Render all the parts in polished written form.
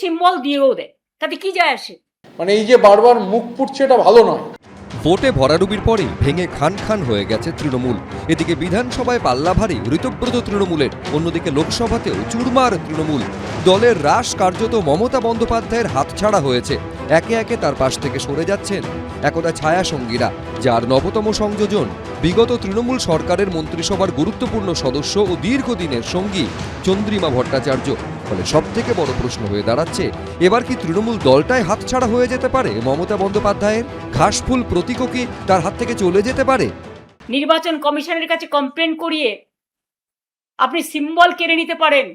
Symbol দিয়েও দেয়, তাতে কি যায় আসে? মানে এই যে বারবার মুখ পুড়ছে, এটা ভালো নয়। ভোটে ভরাডুবির পরে ভেঙে খান খান হয়ে গেছে তৃণমূল। এদিকে বিধানসভায় পাল্লা ভারী ঋতব্রত তৃণমূলের, অন্যদিকে লোকসভাতেও চুরমার তৃণমূল। দলের হ্রাস কার্যত মমতা বন্দ্যোপাধ্যায়ের হাতছাড়া হয়েছে। একে একে তার পাশ থেকে সরে যাচ্ছেন একদা ছায়া সঙ্গীরা, যার নবতম সংযোজন বিগত তৃণমূল সরকারের মন্ত্রিসভার গুরুত্বপূর্ণ সদস্য ও দীর্ঘদিনের সঙ্গী চন্দ্রিমা ভট্টাচার্য। ফলে সবথেকে বড় প্রশ্ন হয়ে দাঁড়াচ্ছে, এবার কি তৃণমূল দলটাই হাতছাড়া হয়ে যেতে পারে মমতা বন্দ্যোপাধ্যায়ের? ঘাসফুল প্রতীকও কি তার হাত থেকে চলে যেতে পারে? নির্বাচন কমিশনের কাছে কমপ্লেন করিয়ে আপনি সিম্বল কেড়ে নিতে পারেন,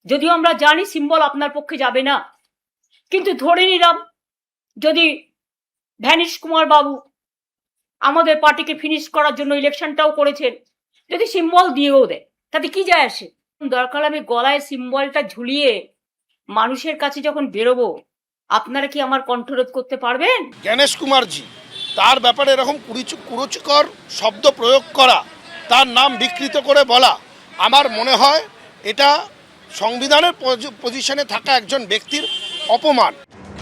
যদিও আমরা জানি সিম্বল আপনার পক্ষে যাবে না। কিন্তু ধরে নিলাম যদি ভ্যানিশ কুমার বাবু আমাদের পার্টিকে ফিনিশ করার জন্য ইলেকশনটাও করেছেন, যদি সিম্বল দিয়েও দেয়, তাতে কি যায় আসে? দরকার আমি গলায় সিম্বলটা ঝুলিয়ে মানুষের কাছে যখন বেরোবো, আপনারা কি আমার কণ্ঠরোধ করতে পারবেন? গণেশ কুমারজি, তার ব্যাপারে এরকম কুরুচিকর শব্দ প্রয়োগ করা, তার নাম বিকৃত করে বলা, আমার মনে হয় এটা সংবিধানের পজিশনে থাকা একজন ব্যক্তির অপমান।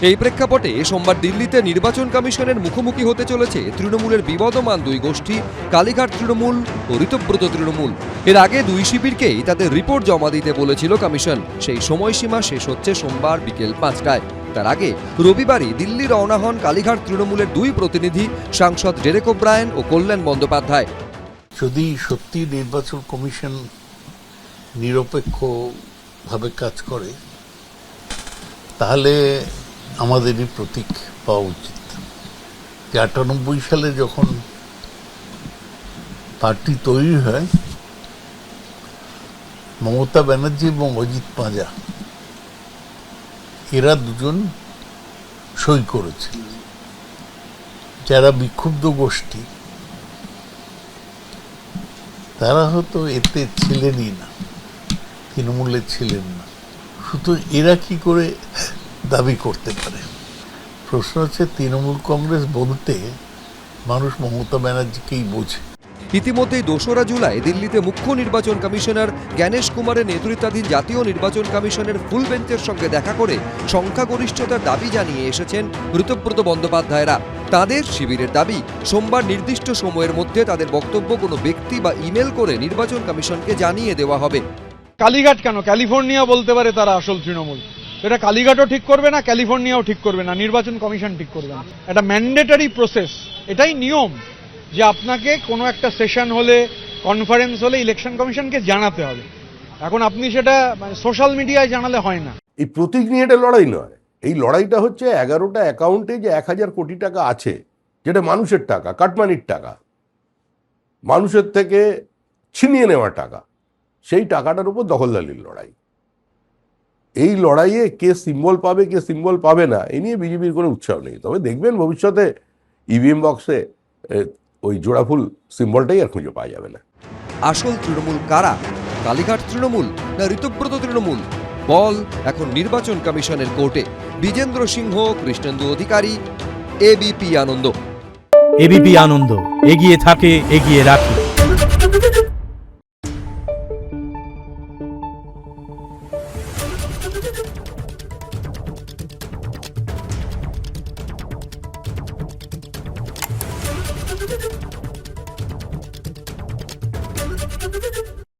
এই প্রেক্ষাপটে সোমবার দিল্লিতে নির্বাচন কমিশনের মুখোমুখি হতে চলেছে তৃণমূলের বিবদমান দুই গোষ্ঠী, কালীঘাট তৃণমূল ও ঋতব্রত তৃণমূল। এর আগে দুই শিবিরকেই তাদের রিপোর্ট জমা দিতে বলেছিল কমিশন। সেই সময়সীমা শেষ হচ্ছে সোমবার বিকেল 5টায়। তার আগে রবিবারই দিল্লি রওনা হন কালীঘাট তৃণমূলের দুই প্রতিনিধি, সাংসদ ডেরেক ওব্রায়েন ও কল্যাণ বন্দ্যোপাধ্যায়। যদি সত্যি নির্বাচন কমিশন নিরপেক্ষভাবে কাজ করে, তাহলে আমাদেরই প্রতীক পাওয়া উচিত। 98 সালে যখন পার্টি তৈরি হয়, মমতা ব্যানার্জি এবং অজিত পাঁজা এরা দুজন সই করেছে। যারা বিক্ষুব্ধ গোষ্ঠী তারা হয়তো এতে ছিলেনই না, তৃণমূলে ছিলেন না, সুতরাং এরা কি করে দাবি করতে পারে? প্রশ্ন হচ্ছে, তৃণমূল কংগ্রেস বলতে মানুষ মমতা ব্যানার্জিকেই বোঝে। ইতিমধ্যেই 2রা জুলাই দিল্লিতে মুখ্য নির্বাচন কমিশনার জ্ঞানেশ কুমারের নেতৃত্বাধীন জাতীয় নির্বাচন কমিশনের ফুল বেঞ্চের সঙ্গে দেখা করে সংখ্যাগরিষ্ঠতার দাবি জানিয়ে এসেছেন ঋতব্রত বন্দ্যোপাধ্যায়রা। তাদের শিবিরের দাবি, সোমবার নির্দিষ্ট সময়ের মধ্যে তাদের বক্তব্য কোনো ব্যক্তি বা ইমেল করে নির্বাচন কমিশনকে জানিয়ে দেওয়া হবে। কালীঘাট কেন, ক্যালিফোর্নিয়া বলতে পারে তারা আসল তৃণমূল। এটা কালীঘাটও ঠিক করবে না, ক্যালিফোর্নিয়াও ঠিক করবে না, নির্বাচন কমিশন ঠিক করবে না। এটা ম্যান্ডেটরি প্রসেস, এটাই নিয়ম যে আপনাকে কোনো একটা সেশন হলে, কনফারেন্স হলে ইলেকশন কমিশনকে জানাতে হবে। এখন আপনি সেটা সোশ্যাল মিডিয়ায় জানালে হয় না। এই প্রতীক নিয়ে এটা লড়াই নয়, এই লড়াইটা হচ্ছে 11টা অ্যাকাউন্টে যে 1000 কোটি টাকা আছে, যেটা মানুষের টাকা, কাটমানির টাকা, মানুষের থেকে ছিনিয়ে নেওয়া টাকা, সেই টাকাটার উপর দখলদারির লড়াই। এই লড়াইয়ে কে সিম্বল পাবে কে সিম্বল পাবে না, এ নিয়ে বিজেপির কোনো উৎসাহ নেই। তবে দেখবেন ভবিষ্যতে ইভিএম বক্সে ওই জোড়াফুল সিম্বলটাই আর খুঁজে পাওয়া যাবে না। আসল তৃণমূল কারা? কালীঘাট তৃণমূল না ঋতব্রত তৃণমূল? বল এখন নির্বাচন কমিশনের কোর্টে। বিজেন্দ্র সিংহ, কৃষ্ণেন্দু অধিকারী, এবিপি আনন্দ। এবিপি আনন্দ, এগিয়ে থাকে, এগিয়ে রাখে।